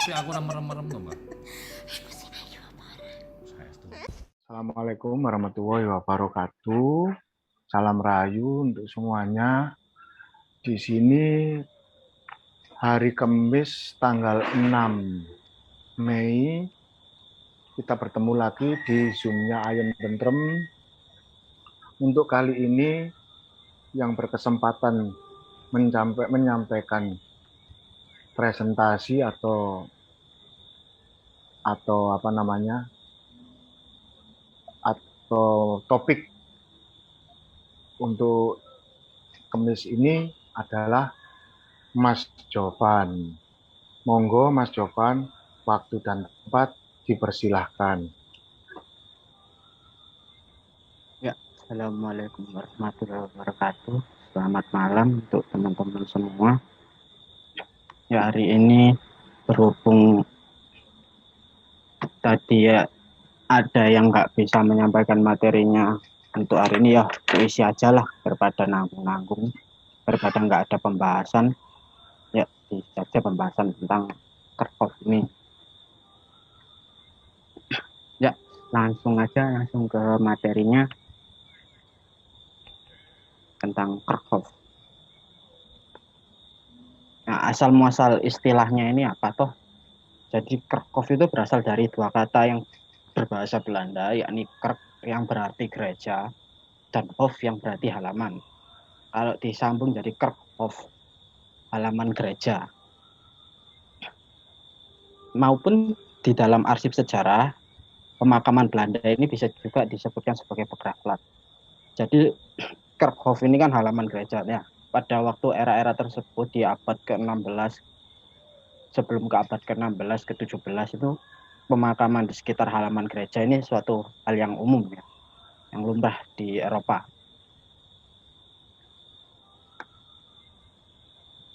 tapi aku ora merem-merem to, Mbak. Assalamualaikum warahmatullahi wabarakatuh. Salam rayu untuk semuanya. Di sini hari Kamis tanggal 6 Mei kita bertemu lagi di Zoom-nya Ayun Tentrem. Untuk kali ini yang berkesempatan menyampaikan presentasi atau apa namanya atau topik untuk Kamis ini adalah Mas Jovan. Monggo Mas Jovan, waktu dan tempat dipersilahkan. Ya, Assalamualaikum warahmatullahi wabarakatuh. Selamat malam untuk teman-teman semua. Ya, hari ini berhubung tadi ya ada yang nggak bisa menyampaikan materinya untuk hari ini, ya isi aja lah daripada nanggung-nanggung, daripada nggak ada pembahasan. Ya, isi aja pembahasan tentang Kerkhoff ini. Ya, langsung ke materinya tentang Kerkhoff. Nah, asal muasal istilahnya ini apa toh? Jadi Kerkhoff itu berasal dari dua kata yang berbahasa Belanda, yakni kerk yang berarti gereja dan hof yang berarti halaman. Kalau disambung jadi Kerkhoff, halaman gereja. Maupun di dalam arsip sejarah, pemakaman Belanda ini bisa juga disebutkan sebagai begrafplaats. Jadi Kerkhoff ini kan halaman gereja ya. Pada waktu era-era tersebut di abad ke-16, sebelum ke abad ke-16, ke-17 itu pemakaman di sekitar halaman gereja ini suatu hal yang umum ya, yang lumrah di Eropa.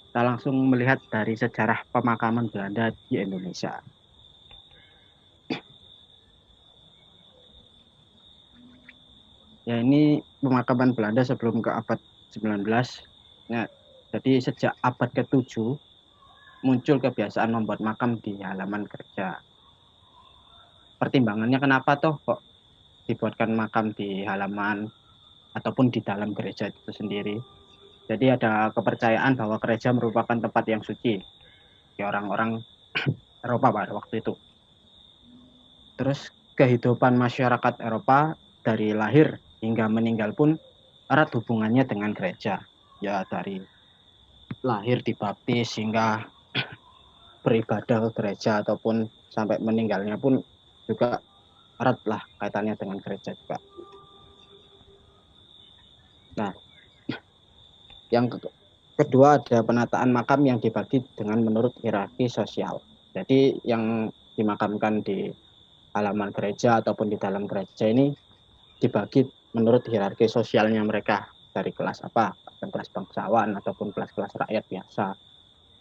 Kita langsung melihat dari sejarah pemakaman Belanda di Indonesia. Ya, ini pemakaman Belanda sebelum ke abad 19. Ya, jadi sejak abad ke-7 muncul kebiasaan membuat makam di halaman gereja. Pertimbangannya kenapa toh kok dibuatkan makam di halaman ataupun di dalam gereja itu sendiri? Jadi ada kepercayaan bahwa gereja merupakan tempat yang suci di orang-orang Eropa pada waktu itu. Terus kehidupan masyarakat Eropa dari lahir hingga meninggal pun erat hubungannya dengan gereja. Ya, dari lahir dibaptis hingga beribadah ke gereja ataupun sampai meninggalnya pun juga erat lah kaitannya dengan gereja juga. Nah, yang kedua ada penataan makam yang dibagi dengan menurut hierarki sosial. Jadi yang dimakamkan di halaman gereja ataupun di dalam gereja ini dibagi menurut hierarki sosialnya mereka, dari kelas apa, kelas bangsawan ataupun kelas-kelas rakyat biasa.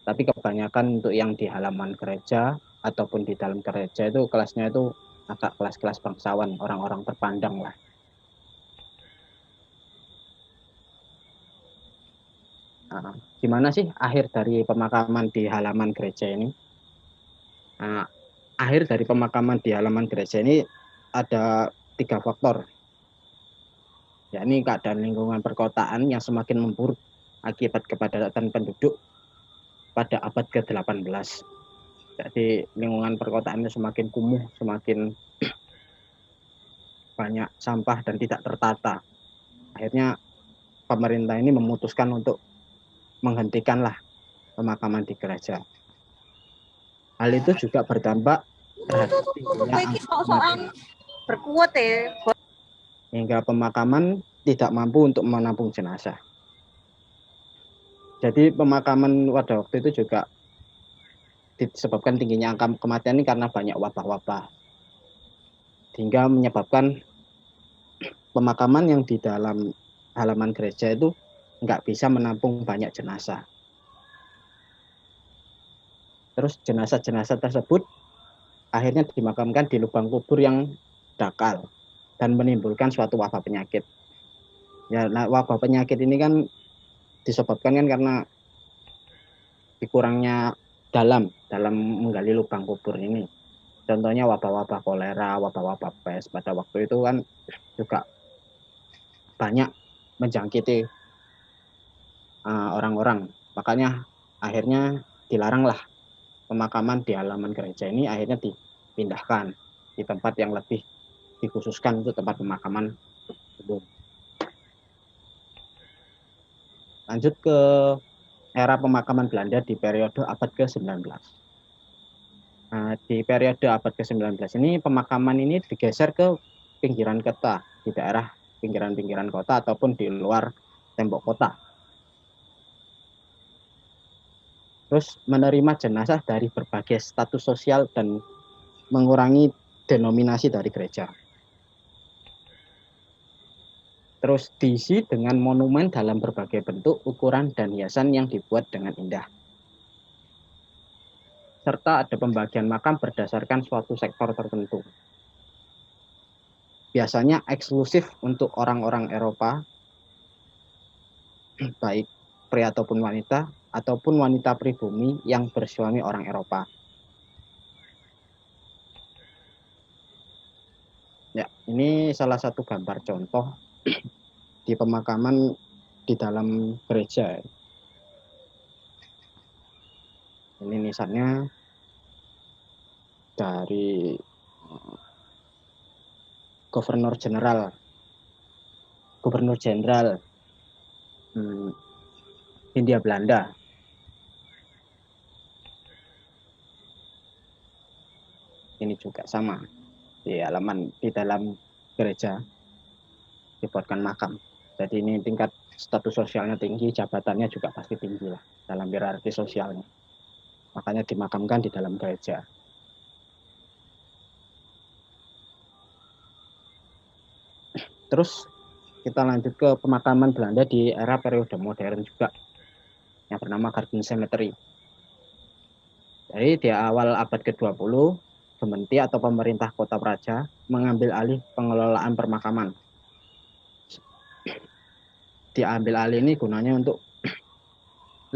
Tapi kebanyakan untuk yang di halaman gereja ataupun di dalam gereja itu kelasnya itu agak kelas-kelas bangsawan, orang-orang terpandang lah. Nah, gimana sih akhir dari pemakaman di halaman gereja ini? Nah, akhir dari pemakaman di halaman gereja ini ada 3 faktor. Yakni keadaan lingkungan perkotaan yang semakin memburuk akibat kepadatan penduduk pada abad ke-18. Jadi lingkungan perkotaannya semakin kumuh, semakin banyak sampah dan tidak tertata. Akhirnya pemerintah ini memutuskan untuk menghentikanlah pemakaman di gereja. Hal itu juga berdampak terhadap tingginya berkuat ya. Hingga pemakaman tidak mampu untuk menampung jenazah. Jadi pemakaman pada waktu itu juga disebabkan tingginya angka kematian ini karena banyak wabah-wabah. Hingga menyebabkan pemakaman yang di dalam halaman gereja itu nggak bisa menampung banyak jenazah. Terus jenazah-jenazah tersebut akhirnya dimakamkan di lubang kubur yang dangkal dan menimbulkan suatu wabah penyakit. Ya, nah, wabah penyakit ini kan disebabkan kan karena dikurangnya dalam menggali lubang kubur ini. Contohnya wabah-wabah kolera, wabah-wabah pes pada waktu itu kan juga banyak menjangkiti orang-orang. Makanya akhirnya dilaranglah pemakaman di halaman gereja ini, akhirnya dipindahkan di tempat yang lebih dikhususkan untuk tempat pemakaman umum. Lanjut ke era pemakaman Belanda di periode abad ke-19. Nah, di periode abad ke-19 ini pemakaman ini digeser ke pinggiran kota, di daerah pinggiran-pinggiran kota ataupun di luar tembok kota. Terus menerima jenazah dari berbagai status sosial dan mengurangi denominasi dari gereja. Terus diisi dengan monumen dalam berbagai bentuk, ukuran, dan hiasan yang dibuat dengan indah. Serta ada pembagian makam berdasarkan suatu sektor tertentu. Biasanya eksklusif untuk orang-orang Eropa, baik pria ataupun wanita pribumi yang bersuami orang Eropa. Ya, ini salah satu gambar contoh di pemakaman di dalam gereja. Ini nisannya dari Gubernur Jenderal Hindia Belanda. Ini juga sama di halaman di dalam gereja dibuatkan makam. Jadi ini tingkat status sosialnya tinggi, jabatannya juga pasti tinggi lah dalam hierarki sosialnya. Makanya dimakamkan di dalam gereja. Terus kita lanjut ke pemakaman Belanda di era periode modern juga, yang bernama Garden Cemetery. Jadi di awal abad ke-20, Gementi atau pemerintah kota Praja mengambil alih pengelolaan permakaman. Diambil alih ini gunanya untuk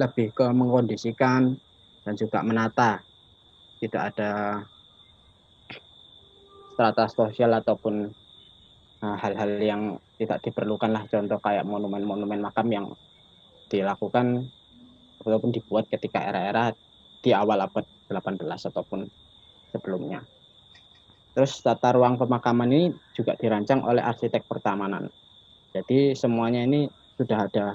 lebih ke mengkondisikan dan juga menata. Tidak ada strata sosial ataupun hal-hal yang tidak diperlukan lah, contoh kayak monumen-monumen makam yang dilakukan ataupun dibuat ketika era-era di awal abad 18 ataupun sebelumnya. Terus tata ruang pemakaman ini juga dirancang oleh arsitek pertamanan. Jadi semuanya ini sudah ada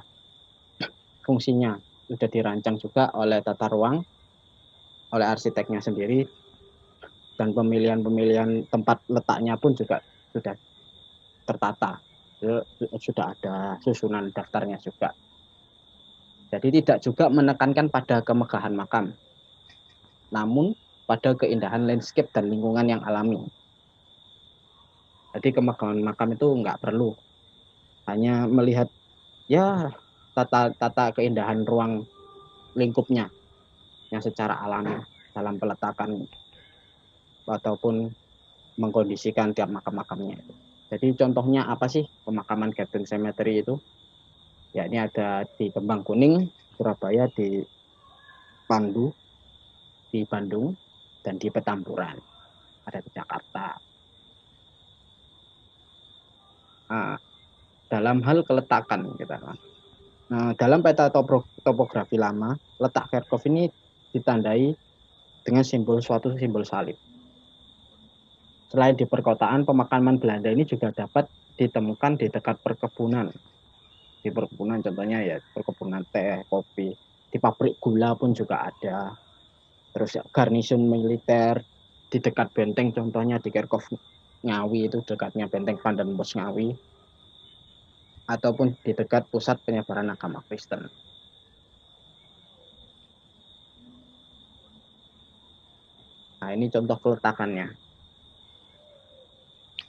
fungsinya, sudah dirancang juga oleh tata ruang, oleh arsiteknya sendiri, dan pemilihan tempat letaknya pun juga sudah tertata. Sudah ada susunan daftarnya juga. Jadi tidak juga menekankan pada kemegahan makam, namun pada keindahan landscape dan lingkungan yang alami. Jadi kemegahan makam itu nggak perlu, hanya melihat ya tata keindahan ruang lingkupnya yang secara alami dalam peletakan ataupun mengkondisikan tiap makam-makamnya. Jadi contohnya apa sih pemakaman Garden Cemetery itu? Ya, ini ada di Kembang Kuning, Surabaya, di Pandu, di Bandung, dan di Petamburan. Ada di Jakarta. Nah, dalam hal keletakan, dalam peta topografi lama, letak Kharkov ini ditandai dengan suatu simbol salib. Selain di perkotaan, pemakaman Belanda ini juga dapat ditemukan di dekat perkebunan. Di perkebunan contohnya ya perkebunan teh, kopi, di pabrik gula pun juga ada. Terus garnison militer di dekat benteng, contohnya di Kharkov Ngawi, itu dekatnya benteng Pandan Bos Ngawi, ataupun di dekat pusat penyebaran agama Kristen. Nah, ini contoh keletakannya.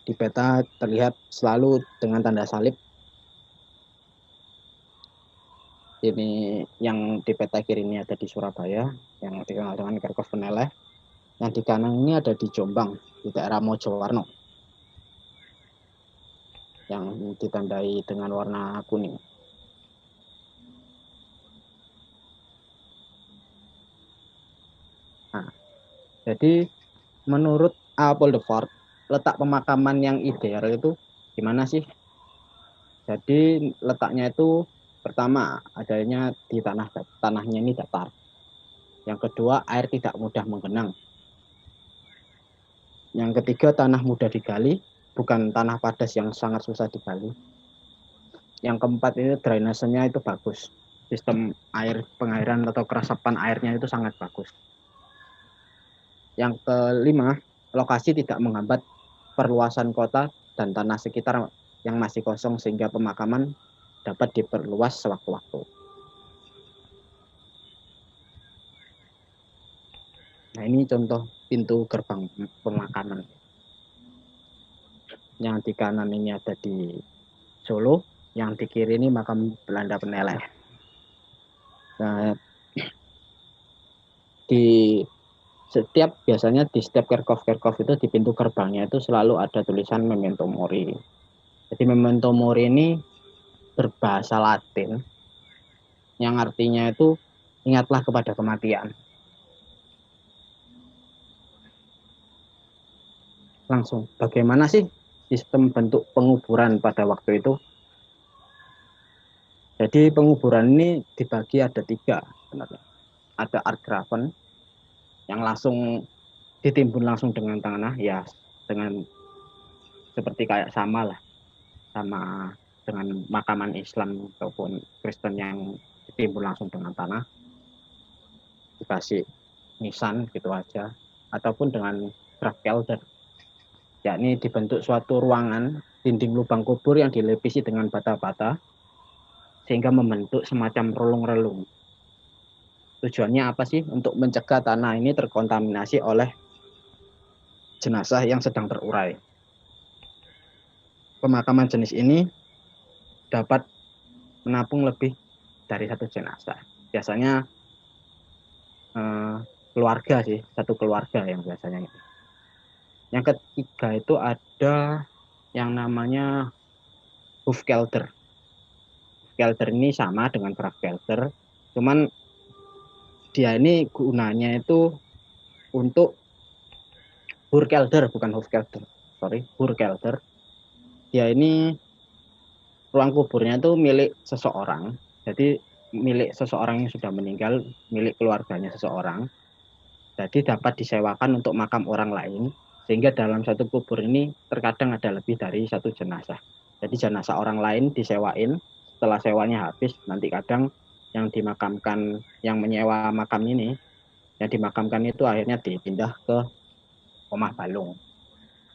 Di peta terlihat selalu dengan tanda salib. Ini yang di peta kiri ini ada di Surabaya, yang dikenal dengan Kharkov Peneleh. Yang di kanan ini ada di Jombang, di daerah Mojowarno, yang ditandai dengan warna kuning. Nah, jadi menurut Apoldovort, letak pemakaman yang ideal itu gimana sih? Jadi letaknya itu pertama adanya di tanahnya ini datar. Yang kedua, air tidak mudah menggenang. Yang ketiga, tanah mudah digali, bukan tanah padas yang sangat susah digali. Yang keempat itu drainasenya itu bagus. Sistem air pengairan atau keresapan airnya itu sangat bagus. Yang kelima, lokasi tidak menghambat perluasan kota dan tanah sekitar yang masih kosong sehingga pemakaman dapat diperluas sewaktu-waktu. Nah, ini contoh pintu gerbang pemakaman. Yang di kanan ini ada di Solo, yang di kiri ini makam Belanda Peneleh. Nah, biasanya di setiap kerkhof itu di pintu gerbangnya itu selalu ada tulisan Memento Mori. Jadi Memento Mori ini berbahasa Latin yang artinya itu ingatlah kepada kematian. Langsung, bagaimana sih sistem bentuk penguburan pada waktu itu? Jadi penguburan ini dibagi ada 3 sebenarnya. Ada Ardgraven yang langsung ditimbun langsung dengan tanah, ya dengan seperti kayak sama lah, sama dengan makaman Islam ataupun Kristen yang ditimbun langsung dengan tanah, dikasih nisan gitu aja, ataupun dengan Grafkelder, yakni dibentuk suatu ruangan dinding lubang kubur yang dilepisi dengan bata-bata sehingga membentuk semacam relung-relung. Tujuannya apa sih? Untuk mencegah tanah ini terkontaminasi oleh jenazah yang sedang terurai. Pemakaman jenis ini dapat menampung lebih dari 1 jenazah. Biasanya keluarga sih, 1 keluarga yang biasanya. Yang ketiga itu ada yang namanya Hofkelder. Hofkelder ini sama dengan Grafkelder, cuman dia ini gunanya itu untuk Burkelder, bukan Hofkelder. Sorry, Burkelder. Dia ini ruang kuburnya itu milik seseorang. Jadi milik seseorang yang sudah meninggal, milik keluarganya seseorang. Jadi dapat disewakan untuk makam orang lain, sehingga dalam satu kubur ini terkadang ada lebih dari 1 jenazah. Jadi jenazah orang lain disewain, setelah sewanya habis, nanti kadang yang dimakamkan, yang menyewa makam ini, yang dimakamkan itu akhirnya dipindah ke omah balung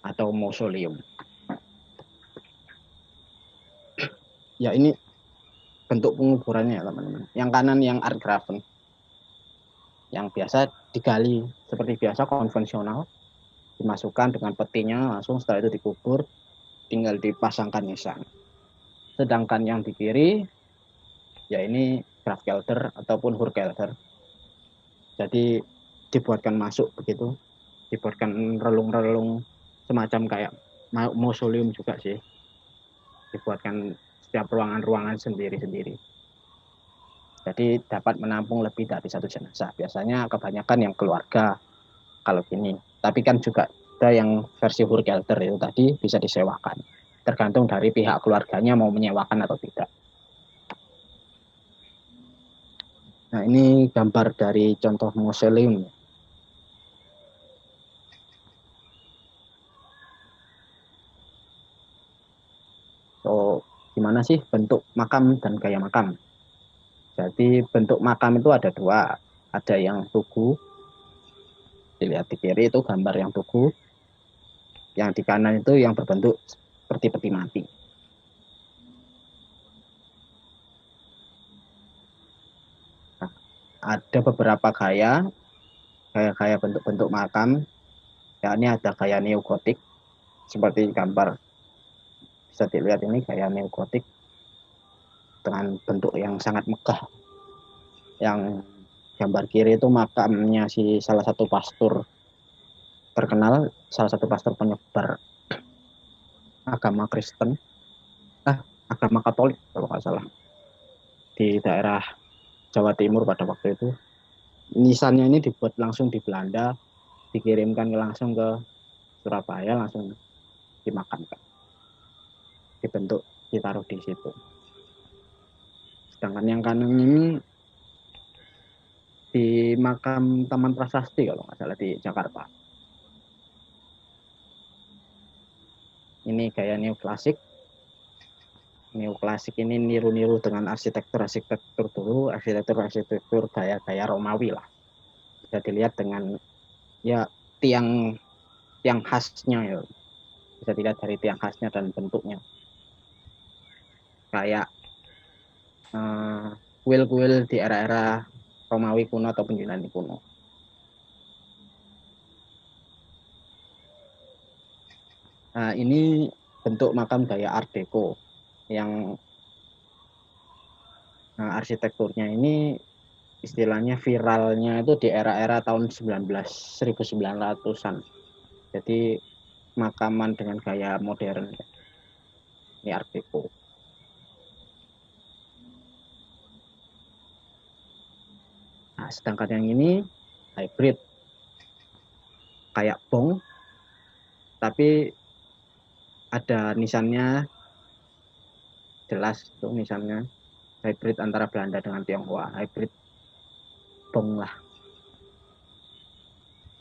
atau mausoleum. Ya, ini bentuk penguburannya ya teman-teman. Yang kanan yang Ardgraven, yang biasa digali seperti biasa konvensional, dimasukkan dengan petinya langsung, setelah itu dikubur, tinggal dipasangkan nisan. Sedangkan yang di kiri ya ini Grafkelder ataupun Hurkelder. Jadi dibuatkan masuk begitu, dibuatkan relung-relung semacam kayak mausoleum juga sih. Dibuatkan setiap ruangan-ruangan sendiri-sendiri. Jadi dapat menampung lebih dari 1 jenazah. Biasanya kebanyakan yang keluarga kalau gini. Tapi kan juga ada yang versi Hurkelder itu tadi bisa disewakan. Tergantung dari pihak keluarganya mau menyewakan atau tidak. Nah, ini gambar dari contoh mausoleum. So, gimana sih bentuk makam dan gaya makam? Jadi bentuk makam itu ada 2. Ada yang tugu. Dilihat di kiri itu gambar yang tugu. Yang di kanan itu yang berbentuk seperti peti mati. Nah, ada beberapa gaya bentuk-bentuk makam. Ya, ini ada gaya neogotik seperti gambar bisa dilihat, ini gaya neogotik dengan bentuk yang sangat megah. Yang gambar kiri itu makamnya salah satu pastor terkenal, salah satu pastor penyebar agama Kristen, agama Katolik kalau nggak salah, di daerah Jawa Timur pada waktu itu. nisannya ini dibuat langsung di Belanda, dikirimkan langsung ke Surabaya, langsung dimakamkan, dibentuk, ditaruh di situ. Sedangkan yang kanan ini di makam Taman Prasasti kalau nggak salah di Jakarta. Ini gaya neoklasik. Neoklasik ini niru-niru dengan arsitektur dulu, arsitektur gaya-gaya Romawi lah. Bisa dilihat dengan ya tiang khasnya ya. Bisa dilihat dari tiang khasnya dan bentuknya. Kayak kuil-kuil di era-era Romawi kuno ataupun Yunani kuno. Nah, ini bentuk makam gaya Art Deco yang arsitekturnya ini istilahnya viralnya itu di era-era tahun 1900-an. Jadi makaman dengan gaya modern. Ini Art Deco. Nah, sedangkan yang ini hybrid. Kayak bong, tapi ada nisannya jelas tuh nisannya. Hybrid antara Belanda dengan Tionghoa. Hybrid bong lah.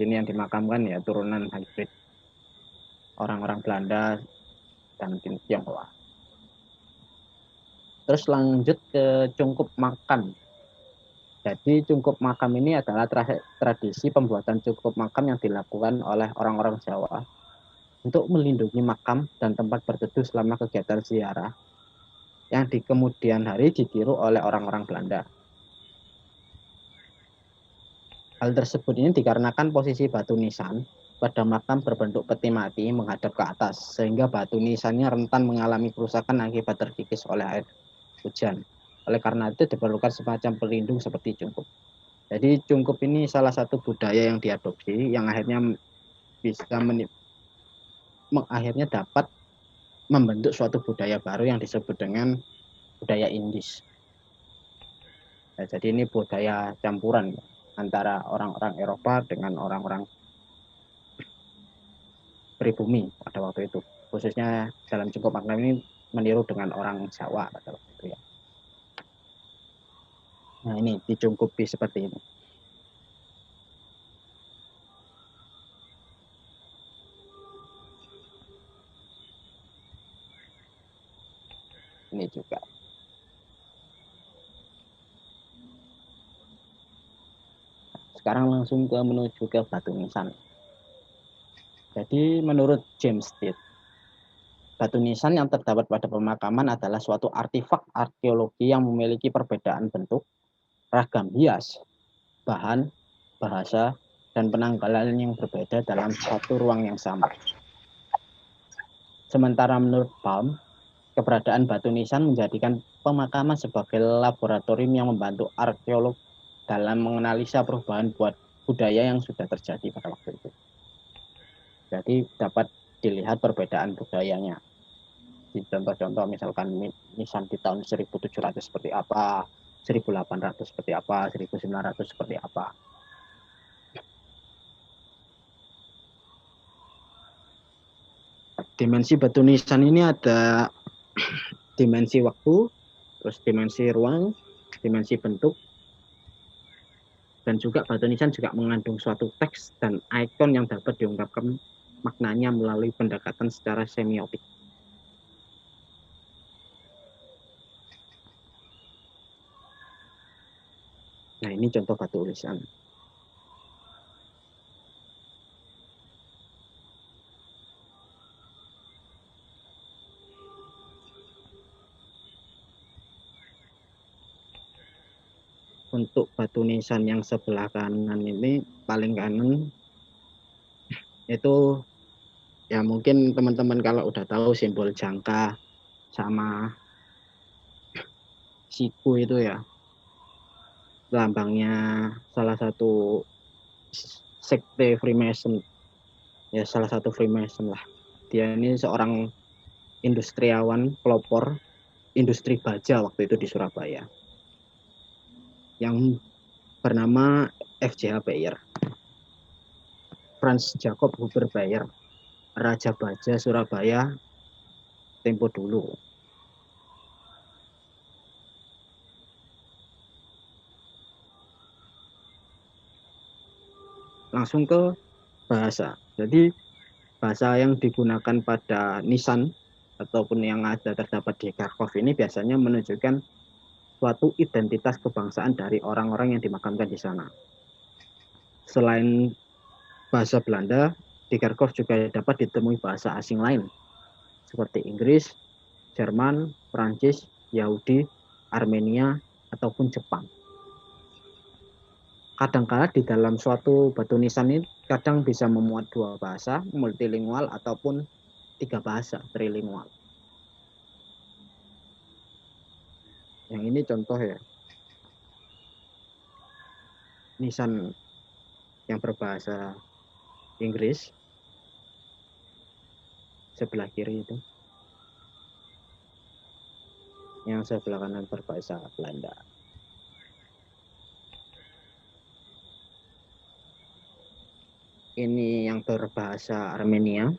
Ini yang dimakamkan ya turunan hybrid orang-orang Belanda dan Tionghoa. Terus lanjut ke cungkup makam. Jadi cungkup makam ini adalah tradisi pembuatan cungkup makam yang dilakukan oleh orang-orang Jawa untuk melindungi makam dan tempat berteduh selama kegiatan ziarah yang di kemudian hari ditiru oleh orang-orang Belanda. Hal tersebut ini dikarenakan posisi batu nisan pada makam berbentuk peti mati menghadap ke atas, sehingga batu nisannya rentan mengalami kerusakan akibat terkikis oleh air hujan. Oleh karena itu diperlukan semacam pelindung seperti cungkup. Jadi cungkup ini salah satu budaya yang diadopsi, yang akhirnya bisa akhirnya dapat membentuk suatu budaya baru yang disebut dengan budaya Indis. Nah, jadi ini budaya campuran antara orang-orang Eropa dengan orang-orang pribumi pada waktu itu. Khususnya dalam cungkup makam ini meniru dengan orang Jawa pada waktu itu ya. Nah, ini dicungkupi seperti ini. Ini juga. Sekarang langsung menuju ke batu nisan. Jadi menurut James Stead, batu nisan yang terdapat pada pemakaman adalah suatu artefak arkeologi yang memiliki perbedaan bentuk, ragam hias, bahan, bahasa, dan penanggalan yang berbeda dalam satu ruang yang sama. Sementara menurut Palm, keberadaan batu nisan menjadikan pemakaman sebagai laboratorium yang membantu arkeolog dalam menganalisa perubahan budaya yang sudah terjadi pada waktu itu. Jadi dapat dilihat perbedaan budayanya. Di contoh-contoh misalkan nisan di tahun 1700 seperti apa, 1800 seperti apa, 1900 seperti apa. Dimensi batu nisan ini ada dimensi waktu, terus dimensi ruang, dimensi bentuk, dan juga batu nisan juga mengandung suatu teks dan ikon yang dapat diungkapkan maknanya melalui pendekatan secara semiotik. Nah, ini contoh batu nisan. Untuk batu nisan yang sebelah kanan ini, paling kanan, itu ya mungkin teman-teman kalau udah tahu simbol jangka sama siku itu ya, lambangnya salah satu sekte Freemason, ya salah satu Freemason lah. Dia ini seorang industriawan pelopor industri baja waktu itu di Surabaya yang bernama F.J.H. Beyer, Franz Jakob Huber Beyer, Raja Baja Surabaya tempo dulu. Langsung ke bahasa. Jadi bahasa yang digunakan pada nisan ataupun yang ada terdapat di Kharkov ini biasanya menunjukkan suatu identitas kebangsaan dari orang-orang yang dimakamkan di sana. Selain bahasa Belanda, di Kharkov juga dapat ditemui bahasa asing lain seperti Inggris, Jerman, Prancis, Yahudi, Armenia, ataupun Jepang. Kadang-kala di dalam suatu batu nisan ini kadang bisa memuat 2 bahasa multilingual ataupun 3 bahasa trilingual. Yang ini contoh ya, nisan yang berbahasa Inggris sebelah kiri itu, yang sebelah kanan berbahasa Belanda. Ini yang berbahasa Armenia.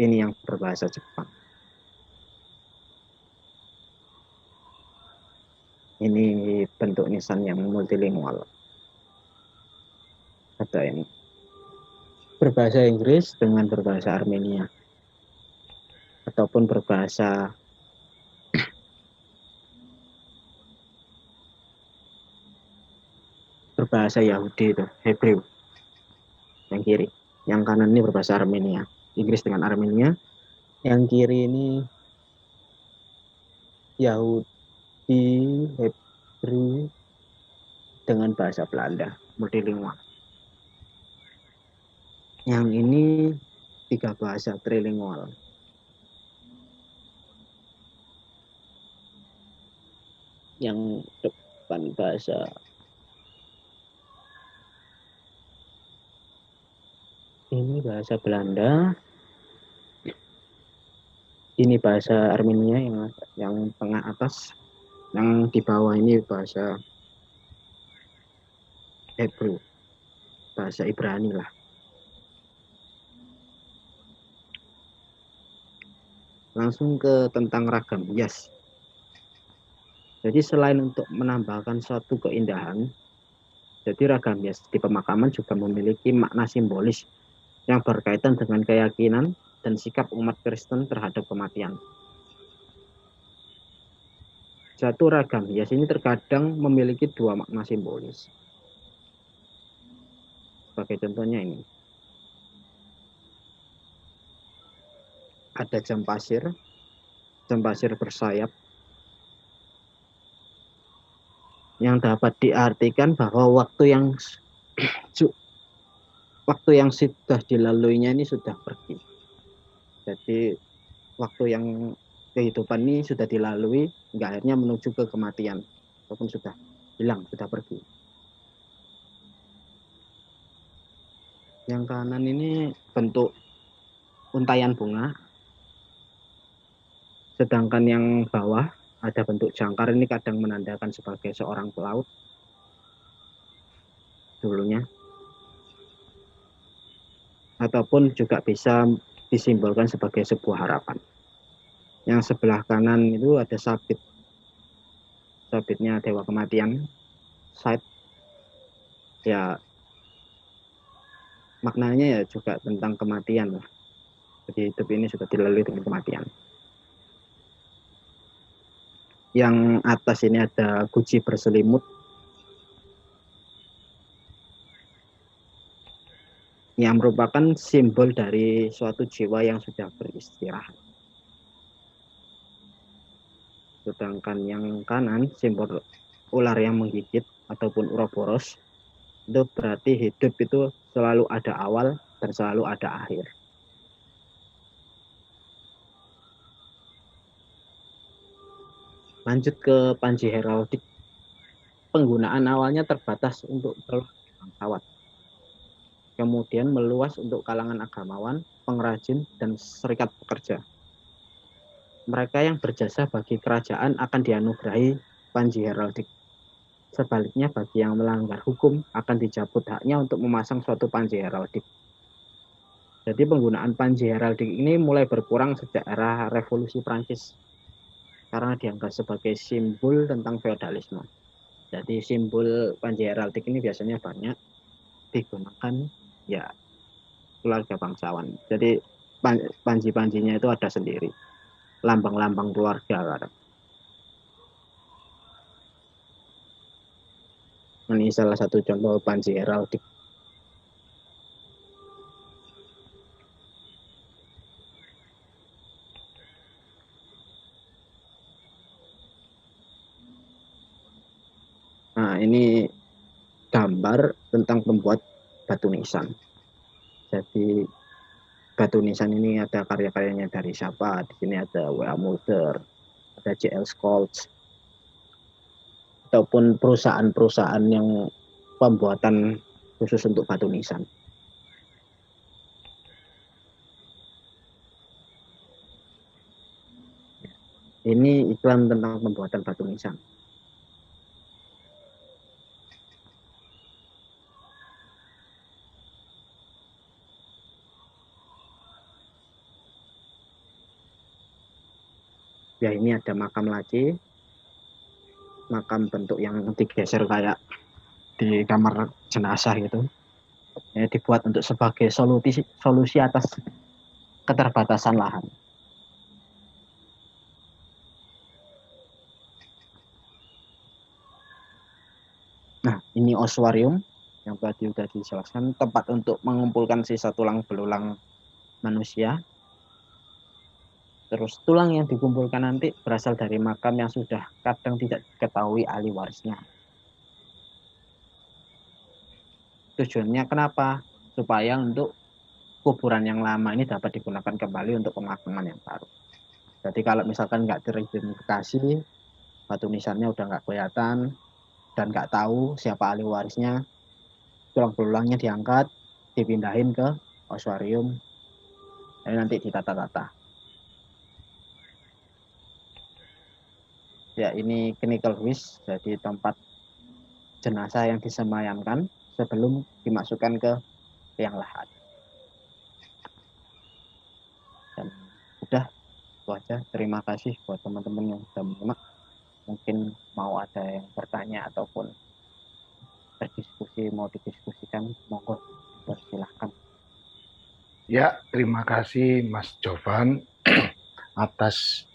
Ini yang berbahasa Jepang. Ini bentuk nisan yang multilingual. Ada yang berbahasa Inggris dengan berbahasa Armenia. Ataupun berbahasa Yahudi itu, Hebrew. Yang kiri. Yang kanan ini berbahasa Armenia. Inggris dengan Armenia. Yang kiri ini Yahudi, Hebrew dengan bahasa Belanda, multilingual. Yang ini 3 bahasa trilingual. Yang depan bahasa ini bahasa Belanda. Ini bahasa Armenia yang tengah atas. Yang di bawah ini bahasa Hebrew, bahasa Ibrani lah. Langsung ke tentang ragam hias. Jadi selain untuk menambahkan suatu keindahan, jadi ragam hias di pemakaman juga memiliki makna simbolis yang berkaitan dengan keyakinan dan sikap umat Kristen terhadap kematian. Satu ragam hias ini terkadang memiliki 2 makna simbolis. Sebagai contohnya ini. Ada jam pasir bersayap, yang dapat diartikan bahwa waktu yang sudah dilaluinya ini sudah pergi. Jadi waktu yang kehidupan ini sudah dilalui, hingga akhirnya menuju ke kematian, ataupun sudah hilang, sudah pergi. Yang kanan ini bentuk untayan bunga, sedangkan yang bawah ada bentuk jangkar, ini kadang menandakan sebagai seorang pelaut dulunya, ataupun juga bisa disimbolkan sebagai sebuah harapan. Yang sebelah kanan itu ada sabit. Sabitnya dewa kematian. Side. Ya, maknanya ya juga tentang kematian lah. Jadi hidup ini sudah dilalui dengan kematian. Yang atas ini ada guci berselimut. Yang merupakan simbol dari suatu jiwa yang sudah beristirahat. Sedangkan yang kanan, simbol ular yang menggigit ataupun Uroboros, itu berarti hidup itu selalu ada awal dan selalu ada akhir. Lanjut ke panji heraldik. Penggunaan awalnya terbatas untuk bangsawan. Kemudian meluas untuk kalangan agamawan, pengrajin, dan serikat pekerja. Mereka yang berjasa bagi kerajaan akan dianugerahi panji heraldik. Sebaliknya, bagi yang melanggar hukum akan dicabut haknya untuk memasang suatu panji heraldik. Jadi penggunaan panji heraldik ini mulai berkurang sejak era revolusi Prancis karena dianggap sebagai simbol tentang feodalisme. Jadi simbol panji heraldik ini biasanya banyak digunakan ya keluarga bangsawan. Jadi panji-panjinya itu ada sendiri, lambang-lambang keluarga. Ini salah satu contoh panji heraldik. Nah, ini gambar tentang pembuat batu nisan. Jadi batu nisan ini ada karya-karyanya dari siapa? Di sini ada W.A. Mulder, ada J.L. Scholz, ataupun perusahaan-perusahaan yang pembuatan khusus untuk batu nisan. Ini iklan tentang pembuatan batu nisan. Ya, ini ada makam laci, makam bentuk yang digeser kayak di kamar jenazah gitu. Ya, dibuat untuk sebagai solusi atas keterbatasan lahan. Nah, ini ossuarium yang tadi sudah dijelaskan, tempat untuk mengumpulkan sisa tulang belulang manusia. Terus tulang yang dikumpulkan nanti berasal dari makam yang sudah kadang tidak diketahui ahli warisnya. Tujuannya kenapa? Supaya untuk kuburan yang lama ini dapat digunakan kembali untuk pemakaman yang baru. Jadi kalau misalkan nggak teridentifikasi, batu nisannya udah nggak kelihatan, dan nggak tahu siapa ahli warisnya, tulang belulangnya diangkat, dipindahin ke ossuarium, dan nanti ditata-tata. Ya, ini clinical wish, jadi tempat jenazah yang disemayamkan sebelum dimasukkan ke liang lahat. Dan udah itu aja. Terima kasih buat teman-teman yang sudah menyimak. Mungkin mau ada yang bertanya ataupun berdiskusi, mau didiskusikan, monggo silahkan. Ya, terima kasih Mas Jovan atas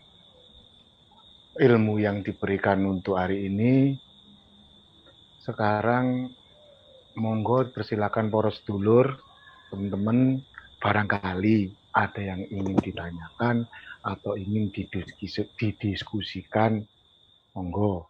ilmu yang diberikan untuk hari ini. Sekarang monggo persilakan poros dulur, teman-teman, barangkali ada yang ingin ditanyakan atau ingin didiskusikan, monggo.